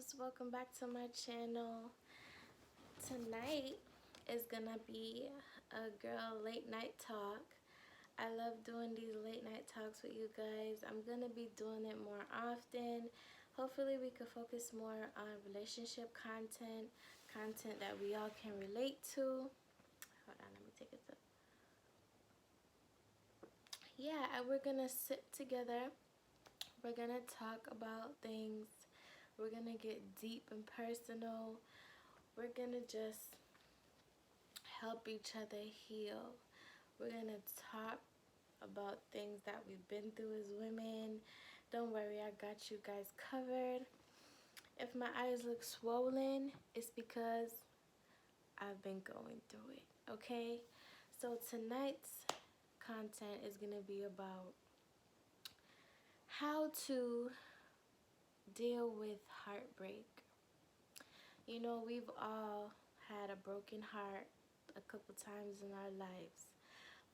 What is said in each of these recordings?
loves, welcome back to my channel. Tonight is gonna be a girl late night talk. I love doing these late night talks with you guys. I'm gonna be doing it more often. Hopefully we could focus more on relationship content that we all can relate to. Hold on, let me take a sip. Yeah, and we're gonna sit together. We're gonna talk about things. We're gonna get deep and personal. We're gonna just help each other heal. We're gonna talk about things that we've been through as women. Don't worry, I got you guys covered. If my eyes look swollen, it's because I've been going through it, okay? So tonight's content is gonna be about how to deal with heartbreak. You know, we've all had a broken heart a couple times in our lives,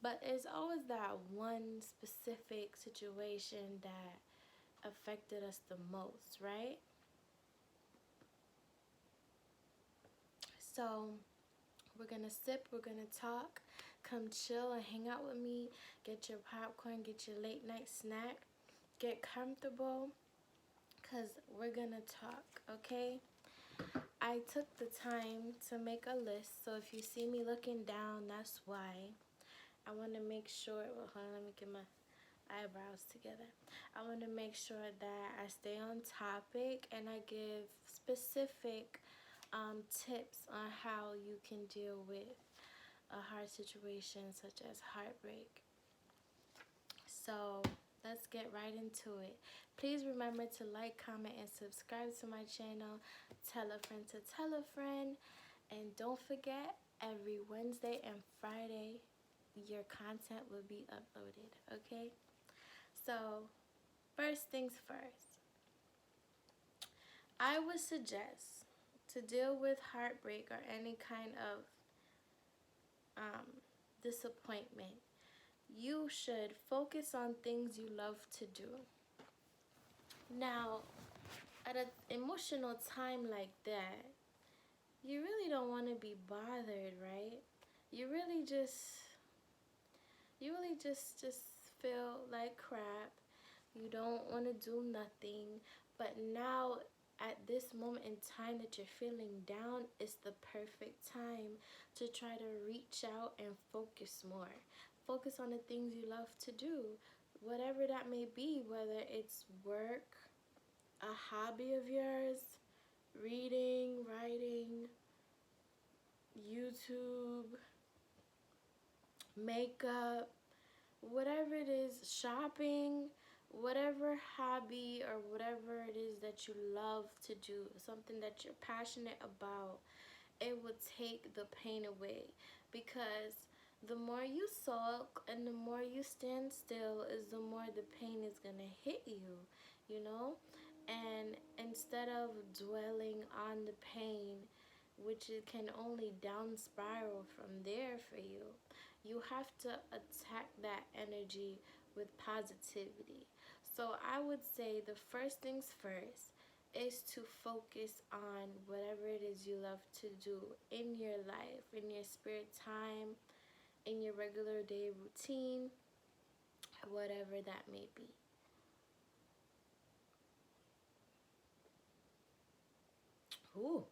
but it's always that one specific situation that affected us the most, right? So we're gonna sip, we're gonna talk, come chill and hang out with me, get your popcorn, get your late night snack, get comfortable, because we're gonna talk, okay? I took the time to make a list, so if you see me looking down, that's why. I want to make sure, well, hold on, let me get my eyebrows together. I want to make sure that I stay on topic and I give specific tips on how you can deal with a hard situation such as heartbreak. So let's get right into it. Please remember to like, comment, and subscribe to my channel. Tell a friend to tell a friend. And don't forget, every Wednesday and Friday, your content will be uploaded, okay? So, first things first. I would suggest to deal with heartbreak or any kind of disappointment, you should focus on things you love to do. Now, at an emotional time like that, you really don't want to be bothered, right? You really just feel like crap. You don't want to do nothing. But now, at this moment in time that you're feeling down, is the perfect time to try to reach out and focus more. Focus on the things you love to do, whatever that may be, whether it's work, a hobby of yours, reading, writing, YouTube, makeup, whatever it is, shopping, whatever hobby or whatever it is that you love to do, something that you're passionate about, it will take the pain away. Because the more you sulk and the more you stand still is the more the pain is gonna hit you, you know? And instead of dwelling on the pain, which it can only down spiral from there for you, you have to attack that energy with positivity. So I would say the first things first is to focus on whatever it is you love to do in your life, in your spare time, in your regular day routine, whatever that may be. Ooh,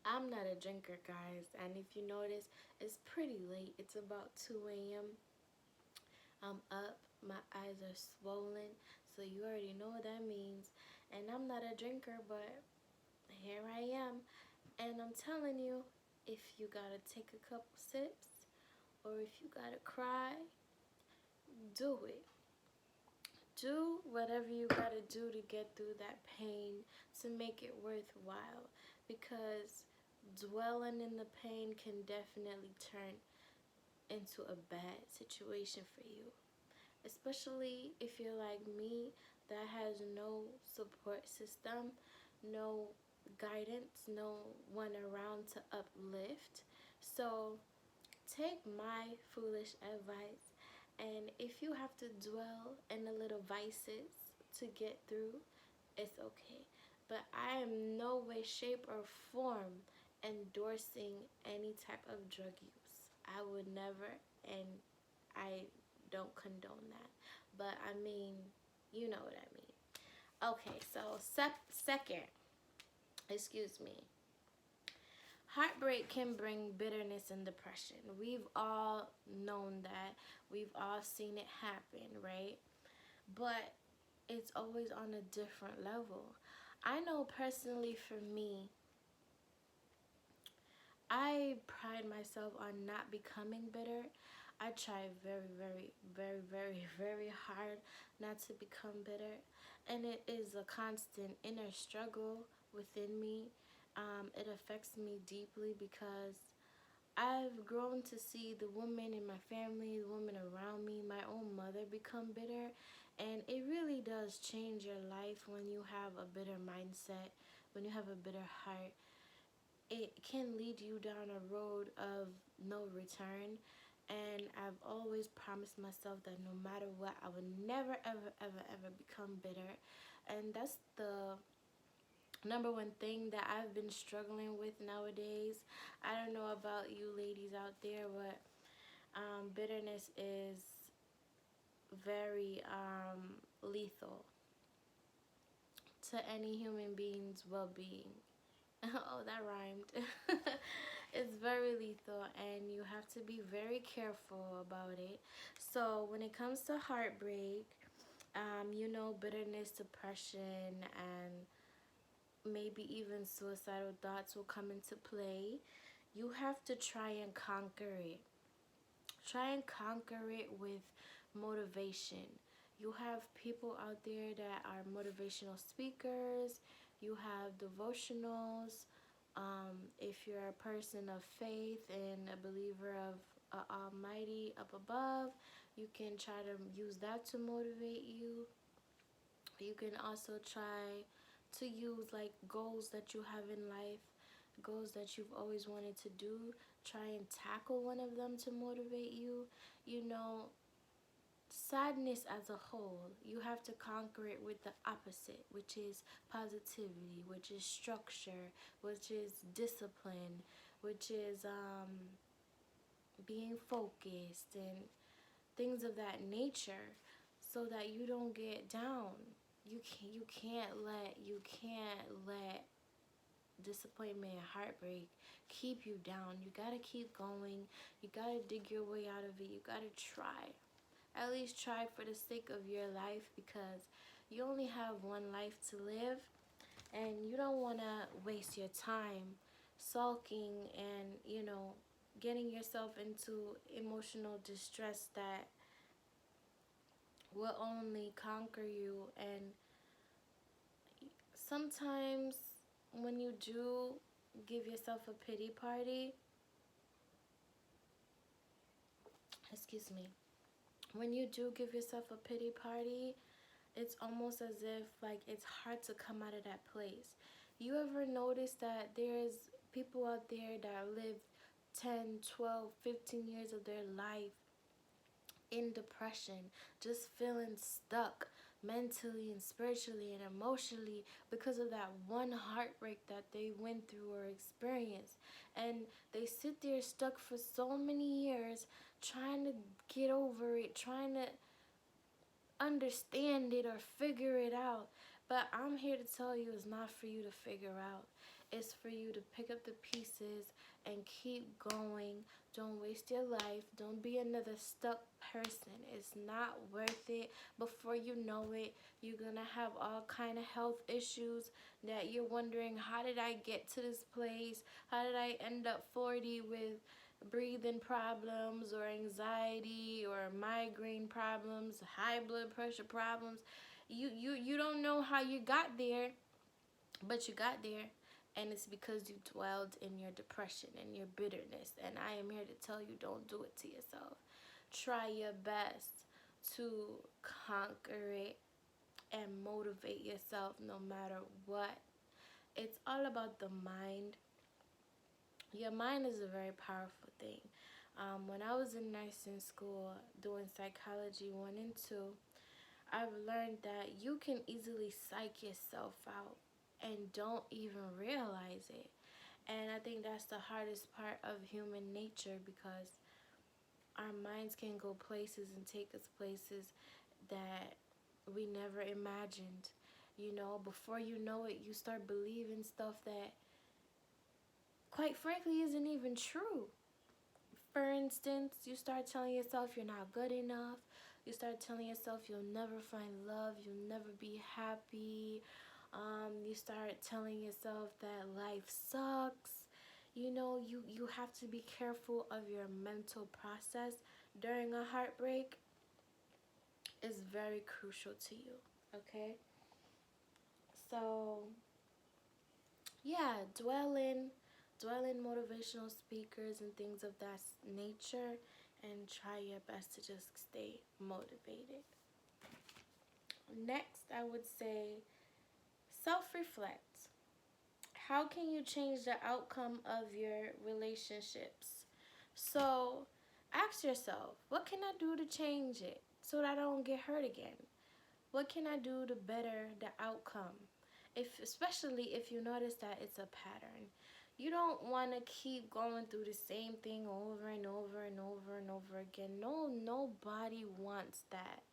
I'm not a drinker, guys, and if you notice, it's pretty late. It's about 2 a.m. I'm up, my eyes are swollen, so you already know what that means. And I'm not a drinker, but here I am. And I'm telling you, if you gotta take a couple sips or if you gotta cry, do it. Do whatever you gotta do to get through that pain to make it worthwhile, because dwelling in the pain can definitely turn into a bad situation for you, especially if you're like me that has no support system, no guidance, no one around to uplift. So take my foolish advice, and if you have to dwell in the little vices to get through, it's okay. but I am no way, shape, or form endorsing any type of drug use. I would never, and I don't condone that. But I mean, you know what I mean. Okay, so second, excuse me. Heartbreak can bring bitterness and depression. We've all known that. We've all seen it happen, right? But it's always on a different level. I know personally for me, I pride myself on not becoming bitter. I try very, very, very, very, very hard not to become bitter. And it is a constant inner struggle within me. It affects me deeply because I've grown to see the women in my family, the women around me, my own mother become bitter. And it really does change your life when you have a bitter mindset, when you have a bitter heart. It can lead you down a road of no return. And I've always promised myself that no matter what, I would never, ever, ever, ever become bitter. And that's the number one thing that I've been struggling with nowadays. I don't know about you ladies out there, but bitterness is very lethal to any human being's well-being. Oh, that rhymed. It's very lethal, and you have to be very careful about it. So when it comes to heartbreak, you know, bitterness, depression, and maybe even suicidal thoughts will come into play. You have to try and conquer it. Try and conquer it with motivation. You have people out there that are motivational speakers. You have devotionals. If you're a person of faith and a believer of Almighty up above, you can try to use that to motivate you. You can also try to use like goals that you have in life, goals that you've always wanted to do. Try and tackle one of them to motivate you. You know, sadness as a whole, you have to conquer it with the opposite, which is positivity, which is structure, which is discipline, which is being focused and things of that nature, so that you don't get down. You can't let disappointment and heartbreak keep you down. You gotta keep going. You gotta dig your way out of it. You gotta try. At least try for the sake of your life, because you only have one life to live, and you don't want to waste your time sulking and, you know, getting yourself into emotional distress that will only conquer you. And sometimes when you do give yourself a pity party, excuse me, when you do give yourself a pity party, it's almost as if like it's hard to come out of that place. You ever notice that there's people out there that live 10, 12, 15 years of their life in depression, just feeling stuck mentally and spiritually and emotionally because of that one heartbreak that they went through or experienced. And they sit there stuck for so many years trying to get over it, trying to understand it or figure it out. But I'm here to tell you, it's not for you to figure out. It's for you to pick up the pieces and keep going. Don't waste your life. Don't be another stuck person. It's not worth it. Before you know it, you're gonna have all kind of health issues that you're wondering, how did I get to this place? How did I end up 40 with breathing problems or anxiety or migraine problems, high blood pressure problems? You don't know how you got there, but you got there, and it's because you dwelled in your depression and your bitterness. And I am here to tell you, don't do it to yourself. Try your best to conquer it and motivate yourself no matter what. It's all about the mind. Your mind is a very powerful thing. When I was in nursing school doing psychology 1 and 2, I've learned that you can easily psych yourself out. and don't even realize it. And I think that's the hardest part of human nature, because our minds can go places and take us places that we never imagined. You know, before you know it, you start believing stuff that, quite frankly, isn't even true. For instance, you start telling yourself you're not good enough. You start telling yourself you'll never find love, you'll never be happy. You start telling yourself that life sucks. You know, you have to be careful of your mental process during a heartbreak. Is very crucial to you, okay? So, yeah, dwell in motivational speakers and things of that nature, and try your best to just stay motivated. Next, I would say self-reflect. How can you change the outcome of your relationships? So, ask yourself, what can I do to change it so that I don't get hurt again? What can I do to better the outcome? Especially if you notice that it's a pattern. You don't want to keep going through the same thing over and over and over and over again. No, nobody wants that.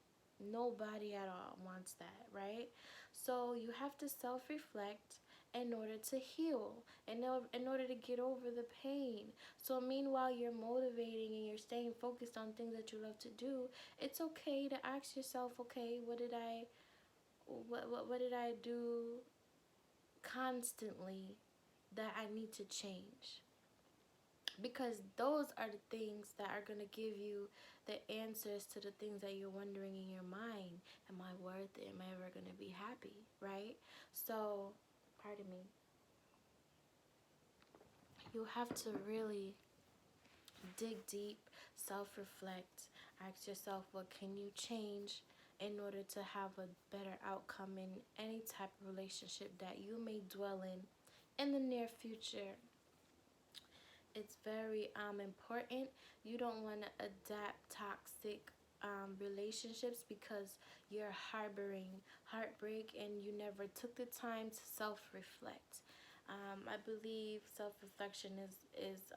Nobody at all wants that, right? So you have to self-reflect in order to heal, in order to get over the pain. So meanwhile you're motivating and you're staying focused on things that you love to do, it's okay to ask yourself, okay, what did I do constantly that I need to change? Because those are the things that are going to give you the answers to the things that you're wondering in your mind. Am I worth it? Am I ever going to be happy? Right? So, pardon me. You have to really dig deep, self-reflect, ask yourself, what can you change in order to have a better outcome in any type of relationship that you may dwell in the near future. It's very important. You don't want to adapt toxic relationships because you're harboring heartbreak and you never took the time to self-reflect. I believe self-reflection is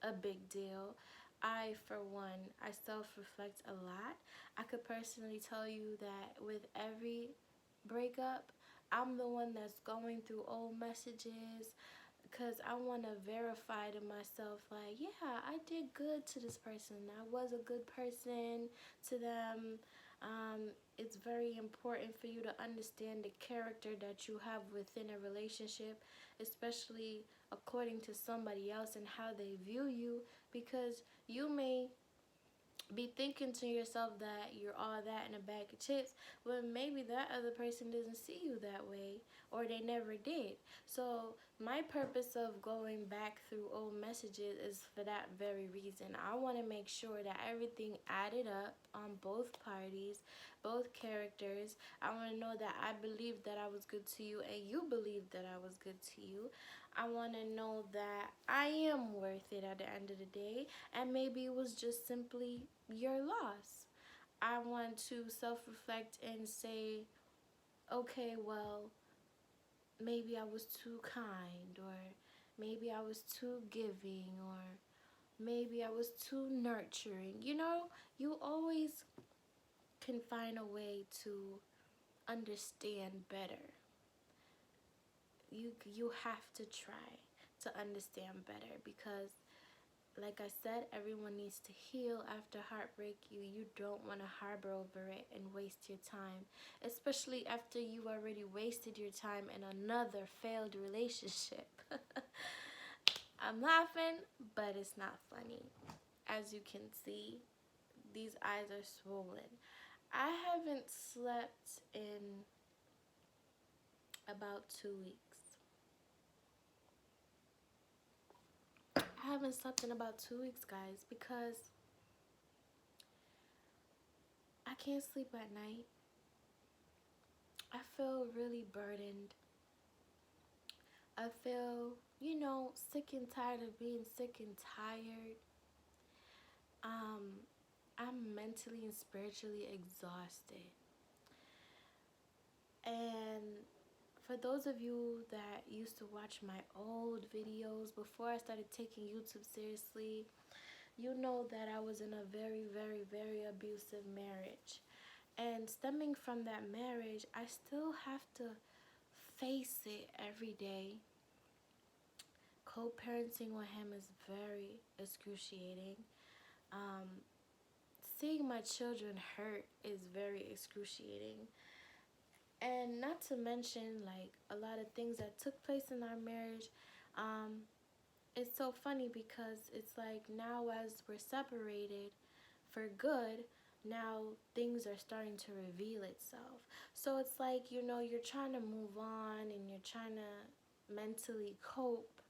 a big deal. I, for one, I self-reflect a lot. I could personally tell you that with every breakup, I'm the one that's going through old messages, because I want to verify to myself, like, yeah, I did good to this person. I was a good person to them. It's very important for you to understand the character that you have within a relationship, especially according to somebody else and how they view you, because you may be thinking to yourself that you're all that in a bag of chips, when maybe that other person doesn't see you that way, or they never did. So my purpose of going back through old messages is for that very reason. I want to make sure that everything added up on both parties, both characters. I want to know that I believed that I was good to you and you believed that I was good to you. I want to know that I am worth it at the end of the day, and maybe it was just simply your loss. I want to self-reflect and say, okay, well, maybe I was too kind, or maybe I was too giving, or maybe I was too nurturing. You know, you always can find a way to understand better. You have to try to understand better, because like I said, everyone needs to heal after heartbreak. You don't want to harbor over it and waste your time, especially after you already wasted your time in another failed relationship. I'm laughing, but it's not funny. As you can see, these eyes are swollen. I haven't slept in about 2 weeks. I haven't slept in about 2 weeks, guys, because I can't sleep at night. I feel really burdened. I feel, sick and tired of being sick and tired. Um, I'm mentally and spiritually exhausted. And for those of you that used to watch my old videos before I started taking YouTube seriously, you know that I was in a very, very, very abusive marriage. And stemming from that marriage, I still have to face it every day. Co-parenting with him is very excruciating. Um, Seeing my children hurt is very excruciating. And not to mention, like, a lot of things that took place in our marriage. It's so funny because it's like now as we're separated for good, now things are starting to reveal itself. So it's like, you're trying to move on and you're trying to mentally cope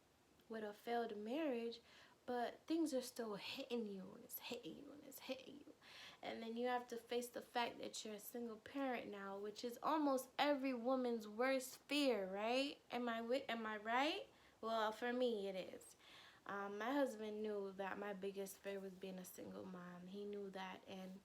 with a failed marriage, but things are still hitting you and it's hitting you and it's hitting you. And then you have to face the fact that you're a single parent now, which is almost every woman's worst fear, right? Am I right? Well, for me, it is. My husband knew that my biggest fear was being a single mom. He knew that, and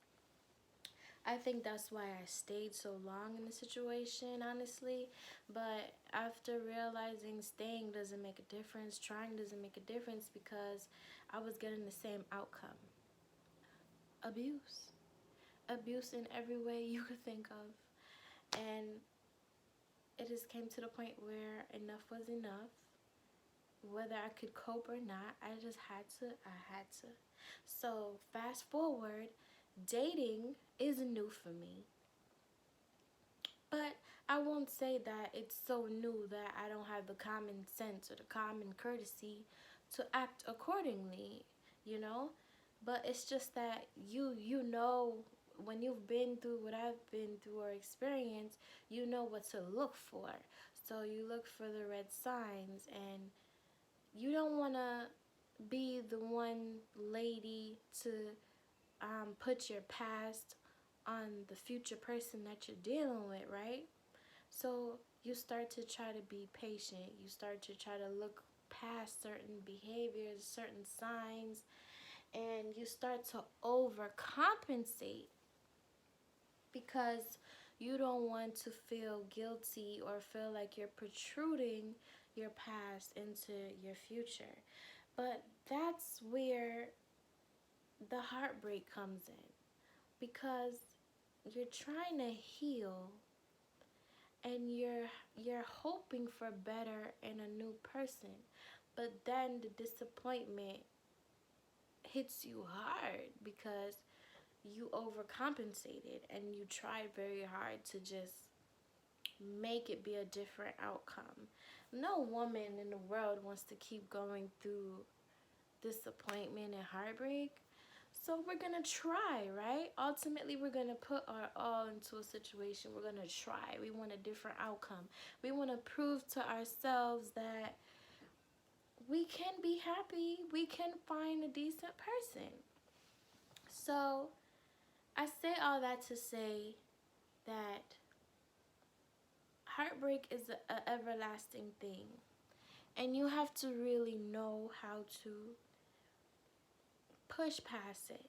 I think that's why I stayed so long in the situation, honestly. But after realizing staying doesn't make a difference, trying doesn't make a difference, because I was getting the same outcome. Abuse. Abuse in every way you could think of. And it just came to the point where enough was enough. Whether I could cope or not, I just had to. I had to. So fast forward, dating is new for me. But I won't say that it's so new that I don't have the common sense or the common courtesy to act accordingly, you know? But it's just that you know, when you've been through what I've been through or experienced, you know what to look for. So you look for the red signs, and you don't want to be the one lady to put your past on the future person that you're dealing with, right? So you start to try to be patient. You start to try to look past certain behaviors, certain signs, and you start to overcompensate because you don't want to feel guilty or feel like you're protruding your past into your future. But that's where the heartbreak comes in, because you're trying to heal and you're hoping for better in a new person, but then the disappointment hits you hard because you overcompensated and you tried very hard to just make it be a different outcome. No woman in the world wants to keep going through disappointment and heartbreak. So we're going to try, right? Ultimately, we're going to put our all into a situation. We're going to try. We want a different outcome. We want to prove to ourselves that we can be happy. We can find a decent person. So I say all that to say that heartbreak is an everlasting thing. And you have to really know how to push past it.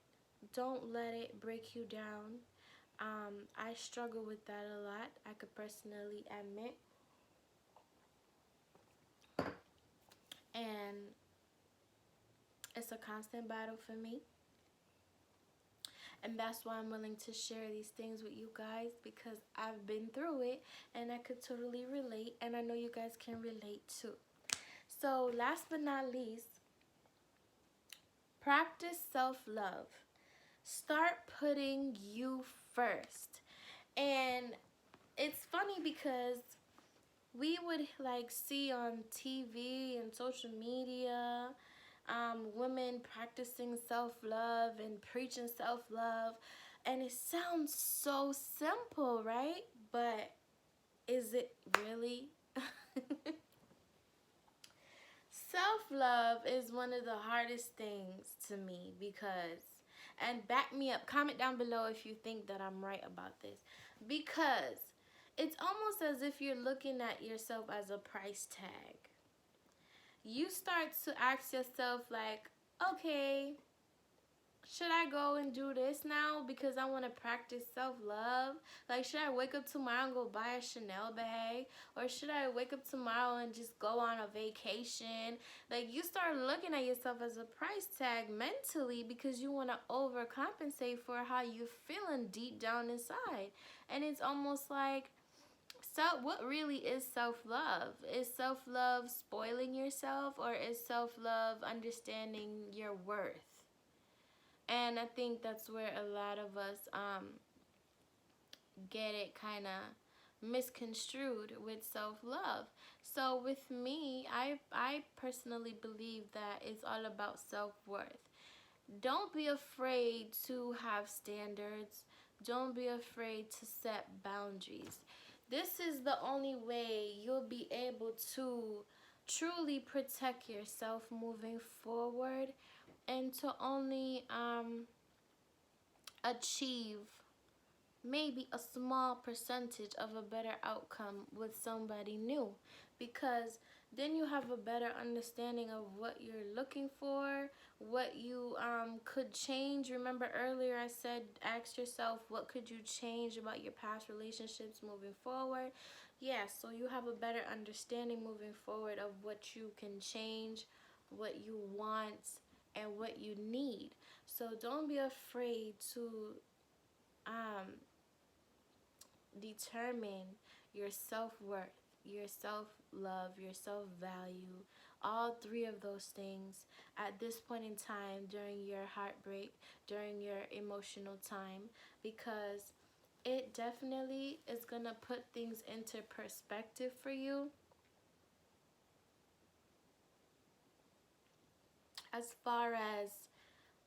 Don't let it break you down. I struggle with that a lot, I could personally admit. And it's a constant battle for me. And that's why I'm willing to share these things with you guys, because I've been through it and I could totally relate, and I know you guys can relate too. So last but not least, practice self-love. Start putting you first. And it's funny because we would like see on TV and social media women practicing self-love and preaching self-love, and it sounds so simple, right? But is it really? Self-love is one of the hardest things to me, because, and back me up, comment down below if you think that I'm right about this, because it's almost as if you're looking at yourself as a price tag. You start to ask yourself like, okay, should I go and do this now because I want to practice self-love? Like, should I wake up tomorrow and go buy a Chanel bag? Or should I wake up tomorrow and just go on a vacation? Like, you start looking at yourself as a price tag mentally because you want to overcompensate for how you're feeling deep down inside. And it's almost like, so what really is self-love? Is self-love spoiling yourself, or is self-love understanding your worth? And I think that's where a lot of us get it kind of misconstrued with self-love. So with me, I personally believe that it's all about self-worth. Don't be afraid to have standards. Don't be afraid to set boundaries. This is the only way you'll be able to truly protect yourself moving forward, and to only achieve maybe a small percentage of a better outcome with somebody new, because then you have a better understanding of what you're looking for, what you could change. Remember earlier I said ask yourself what could you change about your past relationships moving forward. Yeah, so you have a better understanding moving forward of what you can change, what you want, and what you need. So don't be afraid to um determine your self-worth, your self-love, your self-value, all three of those things at this point in time during your heartbreak, during your emotional time, because it definitely is going to put things into perspective for you as far as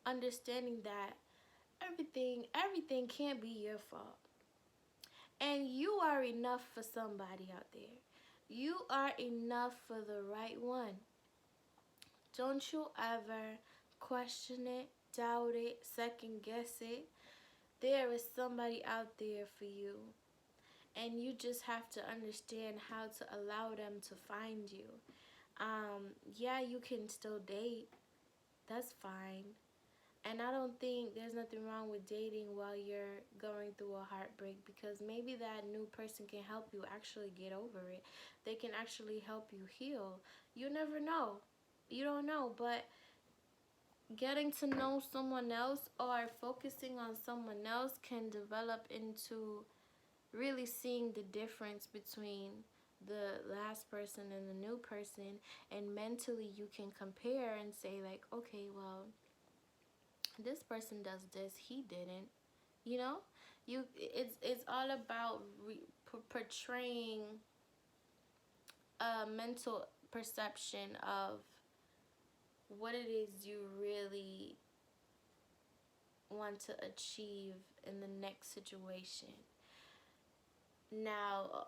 understanding that everything can't be your fault. And you are enough for somebody out there. You are enough for the right one. Don't you ever question it, doubt it, second guess it. There is somebody out there for you. And you just have to understand how to allow them to find you. Yeah, you can still date. That's fine. And I don't think there's nothing wrong with dating while you're going through a heartbreak, because maybe that new person can help you actually get over it. They can actually help you heal. You never know. You don't know, but getting to know someone else or focusing on someone else can develop into really seeing the difference between the last person and the new person, and mentally you can compare and say like, okay, well, this person does this, he didn't, you know. It's all about portraying a mental perception of what it is you really want to achieve in the next situation. Now,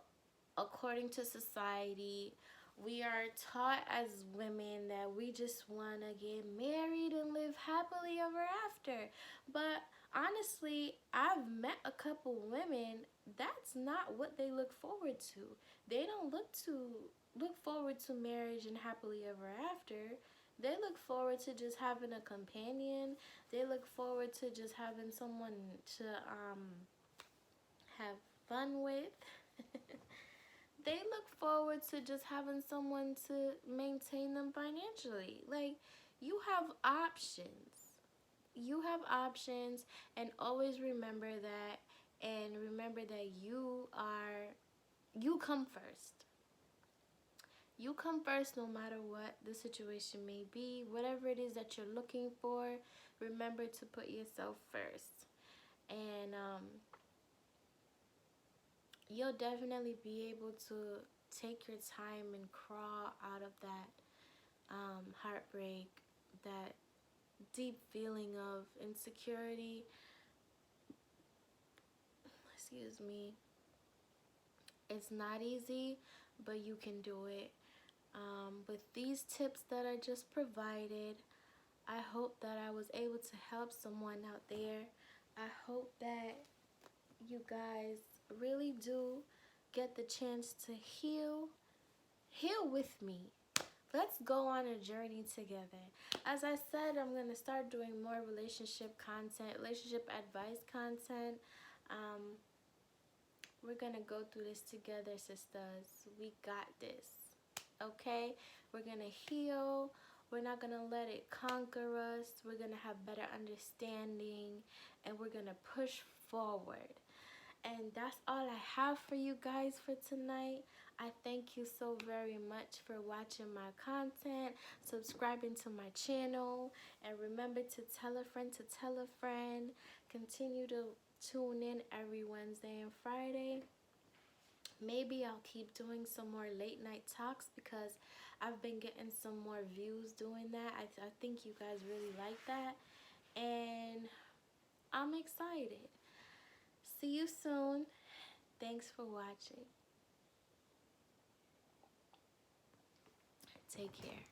according to society, we are taught as women that we just want to get married and live happily ever after. But honestly, I've met a couple women, that's not what they look forward to. They don't look forward to marriage and happily ever after. They look forward to just having a companion. They look forward to just having someone to have fun with. They look forward to just having someone to maintain them financially. Like, you have options. You have options, and always remember that. And remember that you come first. You come first no matter what the situation may be. Whatever it is that you're looking for, remember to put yourself first. And you'll definitely be able to take your time and crawl out of that heartbreak, that deep feeling of insecurity. Excuse me. It's not easy, but you can do it. With these tips that I just provided, I hope that I was able to help someone out there. I hope that you guys really do get the chance to heal with me. let's go on a journey together. As I said, I'm going to start doing more relationship content, relationship advice content. We're going to go through this together, sisters. We got this. Okay? We're going to heal. We're not going to let it conquer us. We're going to have better understanding. And we're going to push forward. And that's all I have for you guys for tonight. I thank you so very much for watching my content, subscribing to my channel, and remember to tell a friend to tell a friend. Continue to tune in every Wednesday and Friday. Maybe I'll keep doing some more late night talks because I've been getting some more views doing that. I think you guys really like that. And I'm excited. See you soon. Thanks for watching. Take care.